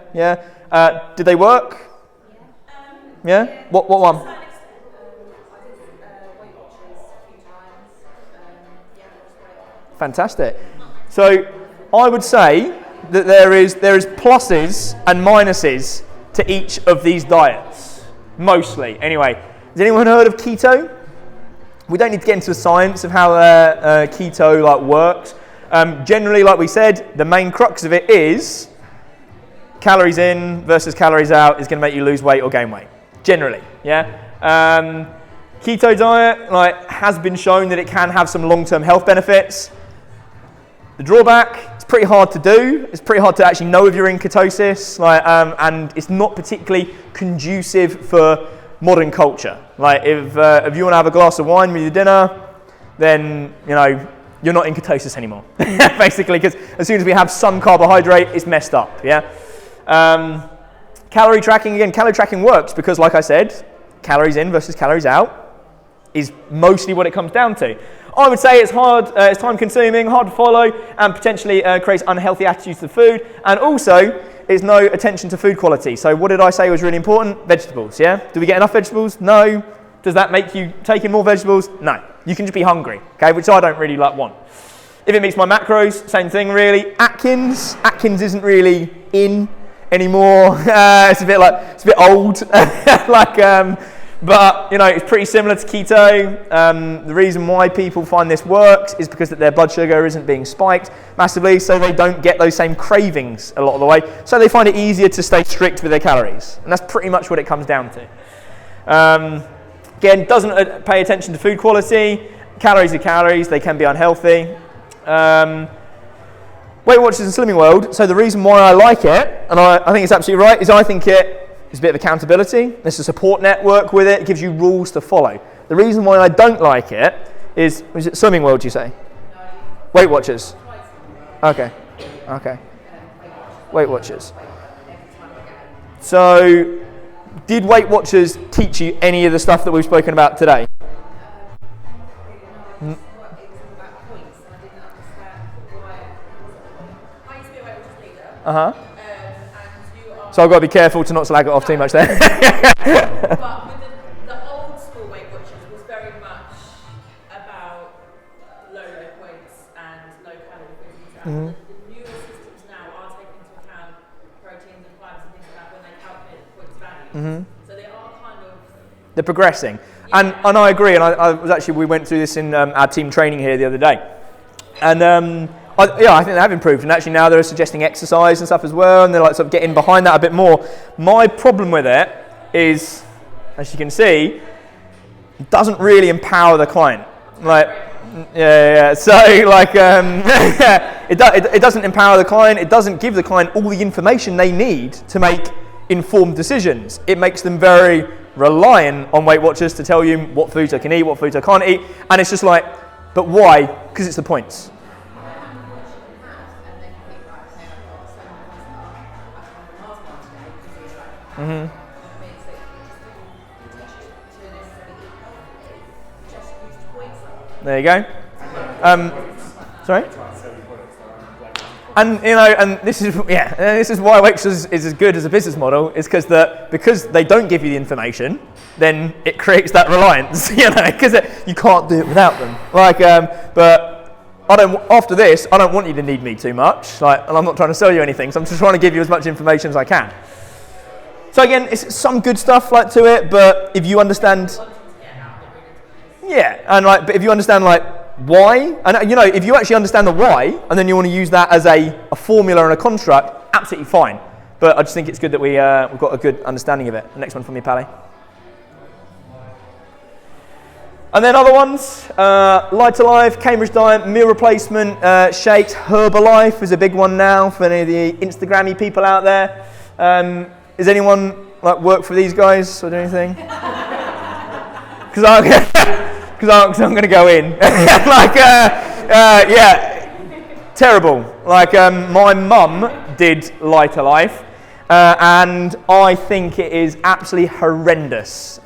Did they work? Yeah? What one? Fantastic. So I would say that there is pluses and minuses to each of these diets, mostly. Anyway, has anyone heard of keto? We don't need to get into the science of how keto like works. Generally, like we said, the main crux of it is calories in versus calories out is going to make you lose weight or gain weight. Generally, yeah. Keto diet has been shown that it can have some long-term health benefits. The drawback, it's pretty hard to do. It's pretty hard to actually know if you're in ketosis, and it's not particularly conducive for modern culture. Like if you want to have a glass of wine with your dinner, then you're not in ketosis anymore, basically, because as soon as we have some carbohydrate, it's messed up. Yeah. Calorie tracking works because, like I said, calories in versus calories out is mostly what it comes down to. I would say it's hard, it's time consuming, hard to follow, and potentially creates unhealthy attitudes to food, and also is no attention to food quality. So what did I say was really important? Vegetables, yeah? Do we get enough vegetables? No. Does that make you take in more vegetables? No. You can just be hungry, okay, which I don't really want. If it meets my macros, same thing really. Atkins isn't really in anymore. It's a bit old, but it's pretty similar to keto. The reason why people find this works is because that their blood sugar isn't being spiked massively, so they don't get those same cravings a lot of the way. So they find it easier to stay strict with their calories, and that's pretty much what it comes down to. Again, doesn't pay attention to food quality. Calories are calories; they can be unhealthy. Weight Watchers and Slimming World. So the reason why I like it, and I think it's absolutely right, is I think it is a bit of accountability. There's a support network with it. It gives you rules to follow. The reason why I don't like it is it Slimming World, you say? Weight Watchers. Okay. Weight Watchers. So, did Weight Watchers teach you any of the stuff that we've spoken about today? So I've got to be careful to not slag it off too much there. But with the old school Weight Watchers was very much about low lift weights and low calorie foods. And the newer systems now are taking into account proteins and fibers and things like that when they calculate the points value. So they are kind of... They're progressing. Yeah. And I agree. And we went through this in our team training here the other day. And I think they have improved, and actually now they're suggesting exercise and stuff as well, and they're sort of getting behind that a bit more. My problem with it is, as you can see, it doesn't really empower the client. So it doesn't empower the client. It doesn't give the client all the information they need to make informed decisions. It makes them very reliant on Weight Watchers to tell you what foods I can eat, what foods I can't eat, and it's just but why? Because it's the points. There you go. Sorry. And and this is why Weight Watchers is as good as a business model, is because they don't give you the information, then it creates that reliance, because you can't do it without them. But after this, I don't want you to need me too much, and I'm not trying to sell you anything, so I'm just trying to give you as much information as I can. So again, it's some good stuff to it, but if you understand, but if you understand why, and if you actually understand the why, and then you want to use that as a formula and a construct, absolutely fine. But I just think it's good that we've got a good understanding of it. The next one from you, Pally. And then other ones, Light Alive, Cambridge Diet, meal replacement, shakes, Herbalife is a big one now for any of the Instagrammy people out there. Is anyone like work for these guys or do anything? Because I'm going to go in. Like, yeah, terrible. Like, my mum did Light Alive, and I think it is absolutely horrendous.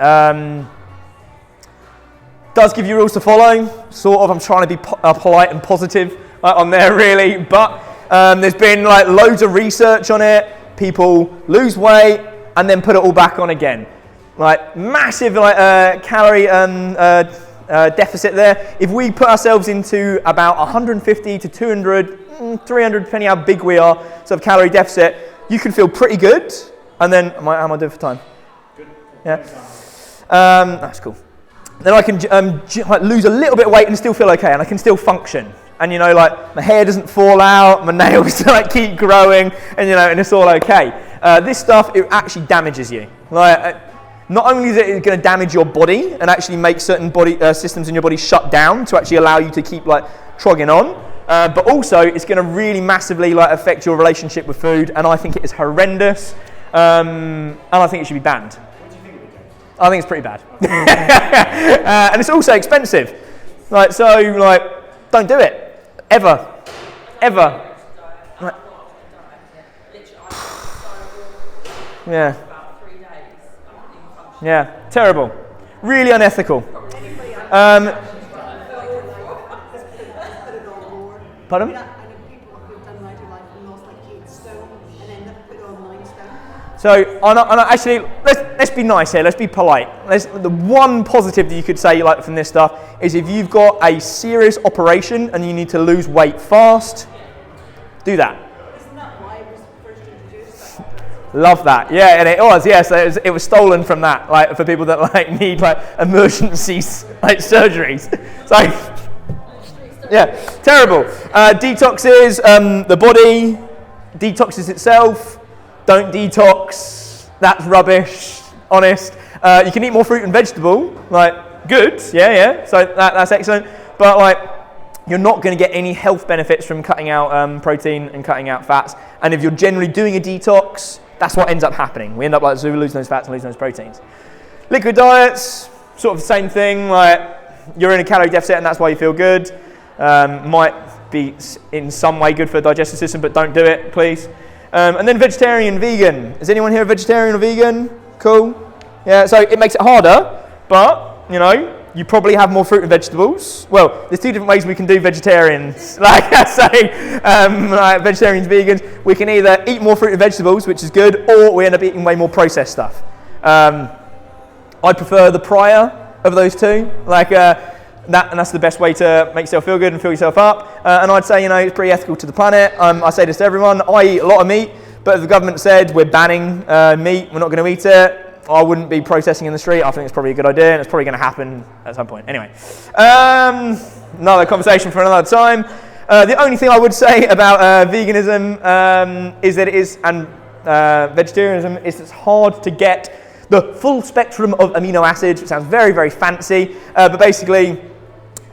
Does give you rules to follow, sort of. I'm trying to be polite and positive on there, really. But there's been like loads of research on it. People lose weight and then put it all back on again. Like massive calorie deficit there. If we put ourselves into about 150 to 200, 300, depending how big we are, sort of calorie deficit, you can feel pretty good. And then, how am I doing for time? Good. Yeah. That's cool. Then I can like lose a little bit of weight and still feel okay, and I can still function. And like my hair doesn't fall out, my nails like keep growing, and and it's all okay. This stuff, it actually damages you. Like, not only is it going to damage your body and actually make certain body systems in your body shut down to actually allow you to keep like trogging on, but also it's going to really massively like affect your relationship with food. And I think it is horrendous, and I think it should be banned. I think it's pretty bad. And it's also expensive. Like, so, like, don't do it. Ever. Like, yeah. Yeah, terrible. Really unethical. Pardon? So, actually, let's be nice here. Let's be polite. The one positive that you could say like from this stuff is if you've got a serious operation and you need to lose weight fast, do that. Isn't that why it was first introduced? Love that. Yeah, and it was. Yes, it was stolen from that. Like for people that like need like emergencies, like surgeries. So, yeah, terrible. Detoxes the body, detoxes itself. Don't detox, that's rubbish, honest. You can eat more fruit and vegetable, like, good, yeah, so that's excellent. But, like, you're not going to get any health benefits from cutting out protein and cutting out fats. And if you're generally doing a detox, that's what ends up happening. We end up, like, so losing those fats and losing those proteins. Liquid diets, sort of the same thing, like, you're in a calorie deficit and that's why you feel good. Might be in some way good for the digestive system, but don't do it, please. And then vegetarian, vegan. Is anyone here a vegetarian or vegan? Cool. Yeah, so it makes it harder, but, you probably have more fruit and vegetables. Well, there's two different ways we can do vegetarians. Like I say, like vegetarians, vegans, we can either eat more fruit and vegetables, which is good, or we end up eating way more processed stuff. I prefer the prior of those two. Like, and that's the best way to make yourself feel good and fill yourself up. And I'd say, it's pretty ethical to the planet. I say this to everyone. I eat a lot of meat, but if the government said we're banning meat, we're not going to eat it, I wouldn't be protesting in the street. I think it's probably a good idea, and it's probably going to happen at some point. Anyway, another conversation for another time. The only thing I would say about veganism is that it is, and vegetarianism, is it's hard to get the full spectrum of amino acids. It sounds very, very fancy, but basically,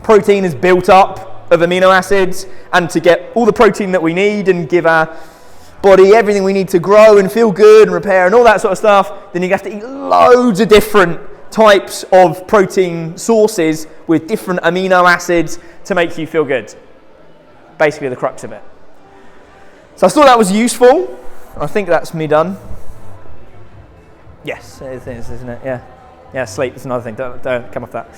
protein is built up of amino acids, and to get all the protein that we need and give our body everything we need to grow and feel good and repair and all that sort of stuff, then you have to eat loads of different types of protein sources with different amino acids to make you feel good. Basically the crux of it. So I thought that was useful. I think that's me done. Yes, it is, isn't it? Yeah, sleep is another thing. Don't come off that.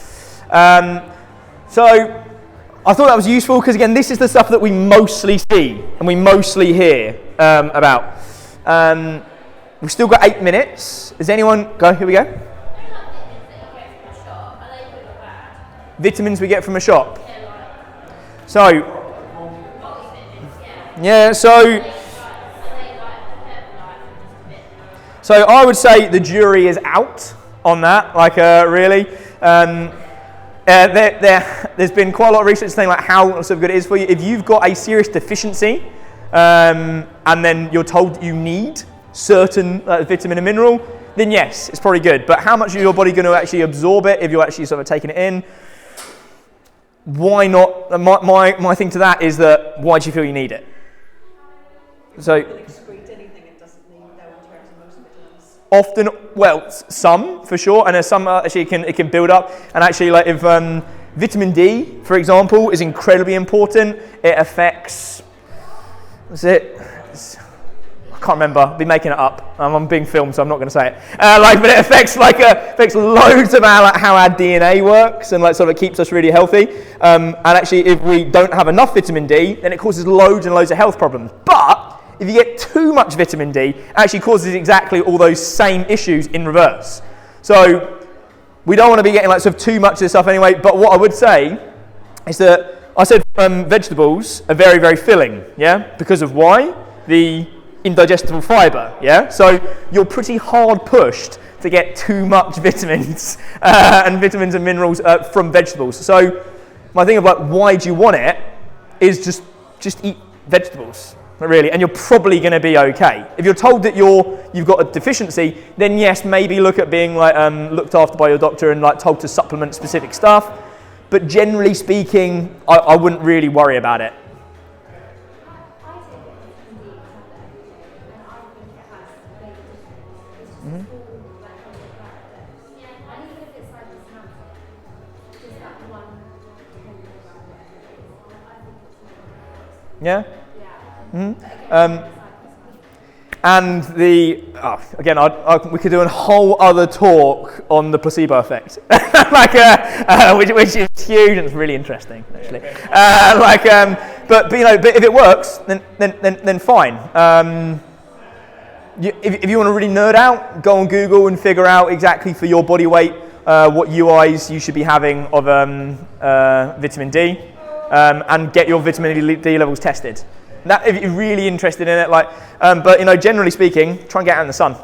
So I thought that was useful because, again, this is the stuff that we mostly see and we mostly hear about. We've still got 8 minutes. Does anyone go? Here we go. Vitamins we get from a shop. So, yeah, so I would say the jury is out on that, like really. There's been quite a lot of research saying like how sort of good it is for you. If you've got a serious deficiency and then you're told you need certain vitamin and mineral, then yes, it's probably good. But how much is your body going to actually absorb it if you're actually sort of taking it in? why not? My thing to that is that why do you feel you need it? So It will excrete anything it doesn't need, though, in terms of most vitamins. often, well, some for sure, and there's some actually it can build up. And actually, like if vitamin D, for example, is incredibly important. It affects. What's it? I can't remember. I'll be making it up. I'm being filmed, so I'm not going to say it. But it affects affects loads of how our DNA works, and sort of keeps us really healthy. And actually, if we don't have enough vitamin D, then it causes loads and loads of health problems. But if you get too much vitamin D, it actually causes exactly all those same issues in reverse. So we don't want to be getting sort of too much of this stuff anyway. But what I would say is that I said vegetables are very, very filling. Yeah, because of why? The indigestible fibre, yeah? So you're pretty hard pushed to get too much vitamins and minerals from vegetables. So my thing of why do you want it is just eat vegetables, really, and you're probably going to be okay. If you're told that you've got a deficiency, then yes, maybe look at being looked after by your doctor and told to supplement specific stuff. But generally speaking, I wouldn't really worry about it. Yeah. Mm-hmm. And we could do a whole other talk on the placebo effect, which is huge and it's really interesting actually. But if it works, then fine. If you want to really nerd out, go on Google and figure out exactly for your body weight what UIs you should be having of vitamin D. And get your vitamin D levels tested. That if you're really interested in it, but generally speaking, try and get out in the sun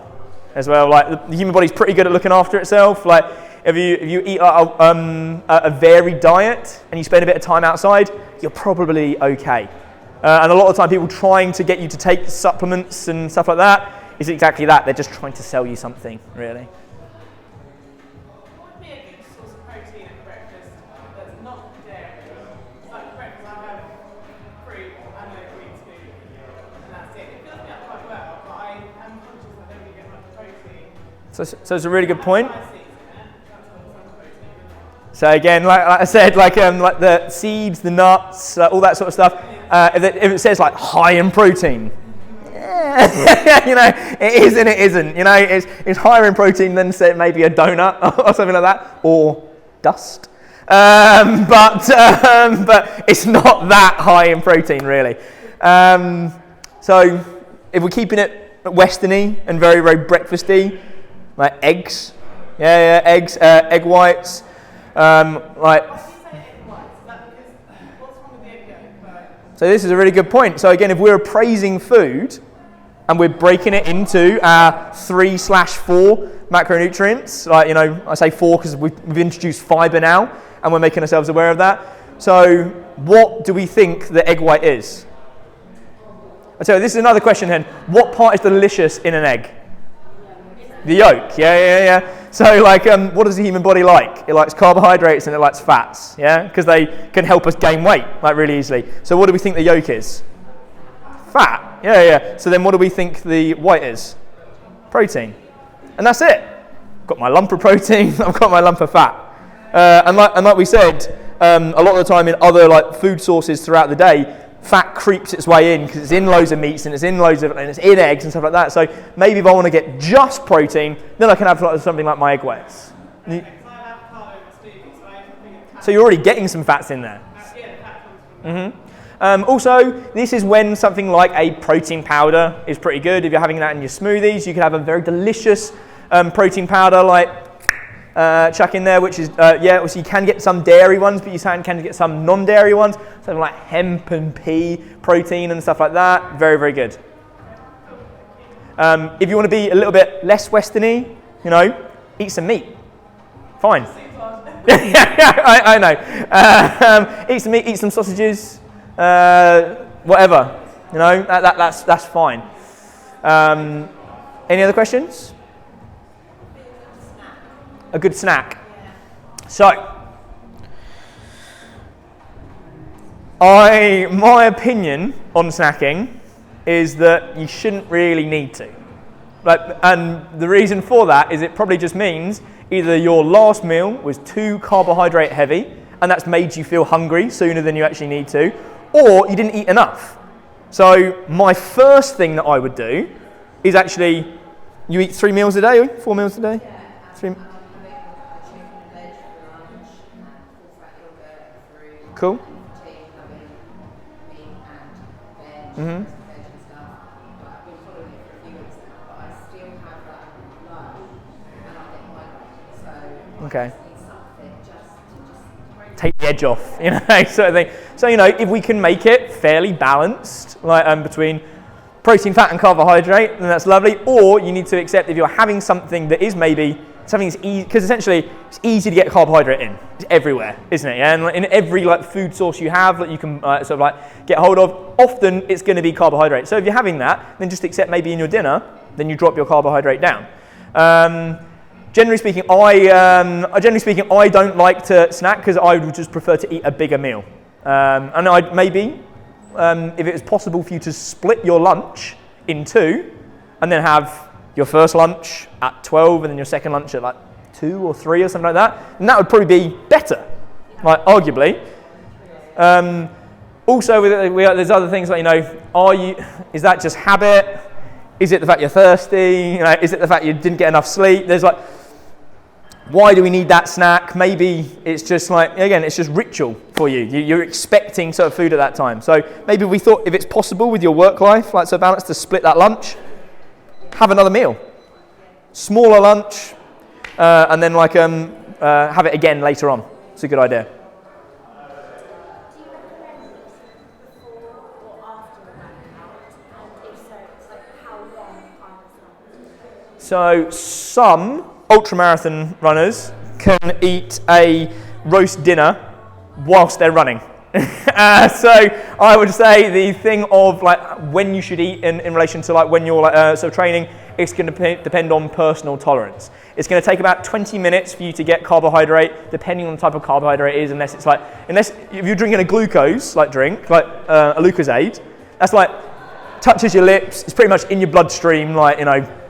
as well. The human body's pretty good at looking after itself. If you eat a varied diet and you spend a bit of time outside, you're probably okay. And a lot of the time, people trying to get you to take supplements and stuff like that is exactly that. They're just trying to sell you something, really. What would be a good source of protein at breakfast that's not dairy? Like breakfast, I have fruit and a green smoothie, and that's it. It fills me up quite well, but I am conscious I don't really get much protein. So it's a really good point. That's some protein. So again, like I said, like the seeds, the nuts, all that sort of stuff. If it says high in protein, it is and it isn't. It's higher in protein than say maybe a donut or something like that, or dust. But it's not that high in protein really. So if we're keeping it westerny and very, very breakfasty, like eggs, eggs, egg whites, So this is a really good point. So again, if we're appraising food and we're breaking it into our 3/4 macronutrients, I say 4 because we've introduced fibre now and we're making ourselves aware of that. So what do we think the egg white is? So this is another question then. What part is delicious in an egg? The yolk, yeah. So what does the human body like? It likes carbohydrates and it likes fats, because they can help us gain weight really easily. So what do we think the yolk is? Fat, yeah. So then what do we think the white is? Protein, and that's it. Got my lump of protein, I've got my lump of fat, and like we said, a lot of the time in other food sources throughout the day, fat creeps its way in because it's in loads of meats and it's in eggs and stuff like that. So maybe if I want to get just protein, then I can have something like my egg whites. So you're already getting some fats in there. Mm-hmm. Also, this is when something like a protein powder is pretty good. If you're having that in your smoothies, you can have a very delicious protein powder chuck in there, which is, obviously you can get some dairy ones, but you can get some non-dairy ones, something like hemp and pea protein and stuff like that. Very, very good. If you want to be a little bit less westerny, eat some meat. Fine. I know. Eat some meat, eat some sausages, whatever. That's fine. Any other questions? A good snack. So, My opinion on snacking is that you shouldn't really need to. And the reason for that is it probably just means either your last meal was too carbohydrate heavy and that's made you feel hungry sooner than you actually need to, or you didn't eat enough. So my first thing that I would do is actually, you eat 3 meals a day, 4 meals a day? Three. Cool. Mm-hmm. Okay. Take the edge off, you know, sort of thing. So, you know, if we can make it fairly balanced, like between protein, fat, and carbohydrate, then that's lovely. Or you need to accept if you're having something that is maybe something that's easy, because essentially it's easy to get carbohydrate in. It's everywhere, isn't it? Yeah? And in every food source you have that you can sort of get hold of, often it's going to be carbohydrate. So if you're having that, then just accept maybe in your dinner, then you drop your carbohydrate down. Generally speaking, I don't like to snack because I would just prefer to eat a bigger meal. And I'd maybe, if it was possible for you to split your lunch in 2 and then have your first lunch at 12 and then your second lunch at 2 or 3 or something like that, and that would probably be better, arguably. Also, there's other things is that just habit? Is it the fact you're thirsty? Is it the fact you didn't get enough sleep? There's why do we need that snack? Maybe it's just it's just ritual for you. You're expecting sort of food at that time. So maybe we thought if it's possible with your work life, so balance, to split that lunch, have another meal, smaller lunch, and then have it again later on. It's a good idea. So some ultramarathon runners can eat a roast dinner whilst they're running. So I would say the thing of when you should eat in relation to when you're sort of training, it's going to depend on personal tolerance. It's going to take about 20 minutes for you to get carbohydrate, depending on the type of carbohydrate it is, unless if you're drinking a glucose drink, a Lucozade, that's touches your lips, it's pretty much in your bloodstream,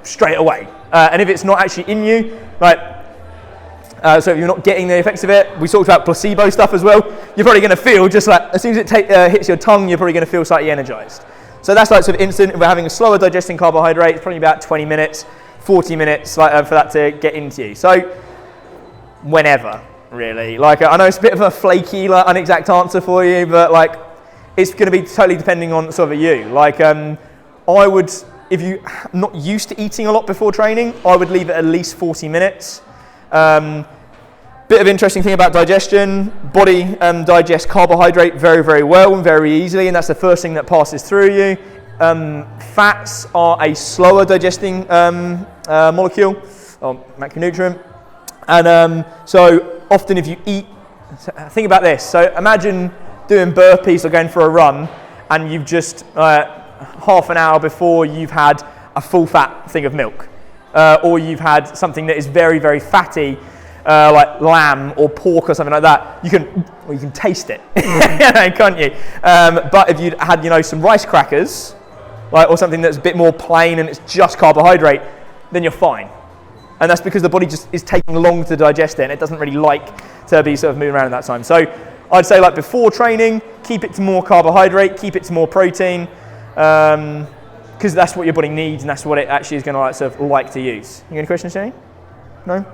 straight away. And if it's not actually in you, so if you're not getting the effects of it, we talked about placebo stuff as well, you're probably going to feel just as soon as it hits your tongue, you're probably going to feel slightly energized. So that's sort of instant. If we're having a slower digesting carbohydrate, it's probably about 20 minutes, 40 minutes for that to get into you. So whenever, really. I know it's a bit of a flaky, unexact answer for you, but it's going to be totally depending on sort of you. I would, if you're not used to eating a lot before training, I would leave it at least 40 minutes. Bit of interesting thing about digestion, body digests carbohydrate very, very well and very easily, and that's the first thing that passes through you. Fats are a slower digesting molecule, or macronutrient, and so often if you eat, think about this, so imagine doing burpees or going for a run, and you've just half an hour before you've had a full fat thing of milk, or you've had something that is very, very fatty, like lamb or pork or something like that. You can taste it, can't you? But if you'd had some rice crackers, or something that's a bit more plain and it's just carbohydrate, then you're fine. And that's because the body just is taking long to digest it, and it doesn't really like to be sort of moving around at that time. So I'd say before training, keep it to more carbohydrate, keep it to more protein, because that's what your body needs, and that's what it actually is going to sort of like to use. You got any questions, Jenny? No?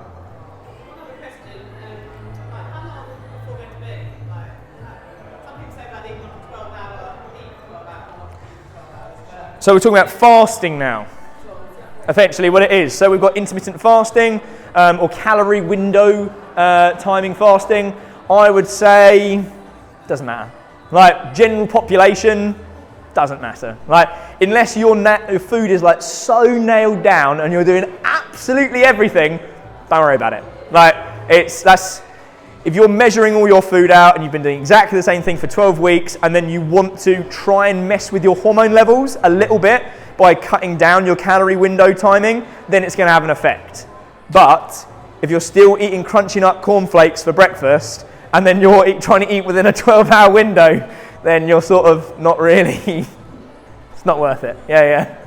So we're talking about fasting now, effectively what it is. So we've got intermittent fasting or calorie window timing fasting. I would say, doesn't matter. General population, doesn't matter. Unless your food is so nailed down and you're doing absolutely everything, don't worry about it. If you're measuring all your food out and you've been doing exactly the same thing for 12 weeks and then you want to try and mess with your hormone levels a little bit by cutting down your calorie window timing, then it's going to have an effect. But if you're still eating Crunchy Nut cornflakes for breakfast and then you're trying to eat within a 12-hour window, then you're sort of not really, it's not worth it. Yeah.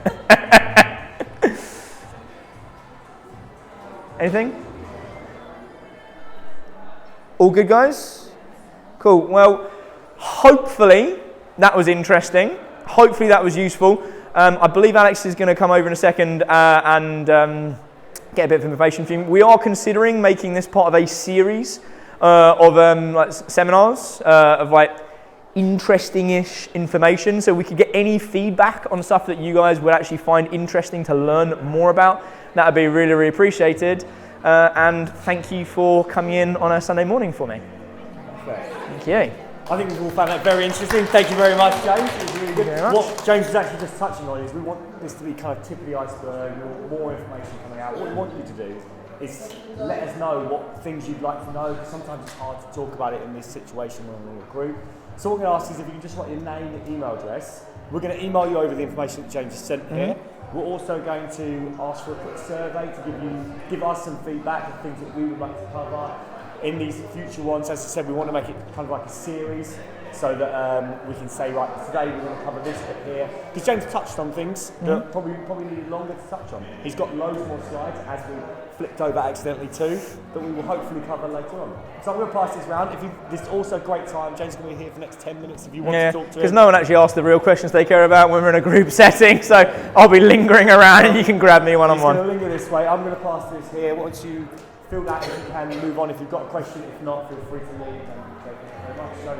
Anything? All good, guys? Cool. Well, hopefully that was interesting. Hopefully that was useful. I believe Alex is going to come over in a second and get a bit of information from you. We are considering making this part of a series of like seminars of like interesting-ish information, so we could get any feedback on stuff that you guys would actually find interesting to learn more about. That would be really, really appreciated. And thank you for coming in on a Sunday morning for me. Thank you. I think we've all found that very interesting. Thank you very much, James. It was really good. Very much. What James was actually just touching on is we want this to be kind of tip of the iceberg, more information coming out. What we want you to do is let us know what things you'd like to know, because sometimes it's hard to talk about it in this situation when we're in a group. So what we're going to ask is if you can just write your name and email address. We're going to email you over the information that James has sent here. We're also going to ask for a quick survey to give us some feedback of things that we would like to cover in these future ones. As I said, we want to make it kind of like a series, so that we can say, right, today we're going to cover this bit here. Because James touched on things that probably needed longer to touch on. He's got loads more slides, as we flipped over accidentally too, that we will hopefully cover later on. So I'm going to pass this round. This is also a great time. James is going to be here for the next 10 minutes if you want to talk to him. Because no one actually asks the real questions they care about when we're in a group setting, so I'll be lingering around and you can grab me one-on-one. He's going to linger this way. I'm going to pass this here. Once you fill that, if you can, move on. If you've got a question, if not, feel free to leave. Thank you very much. So,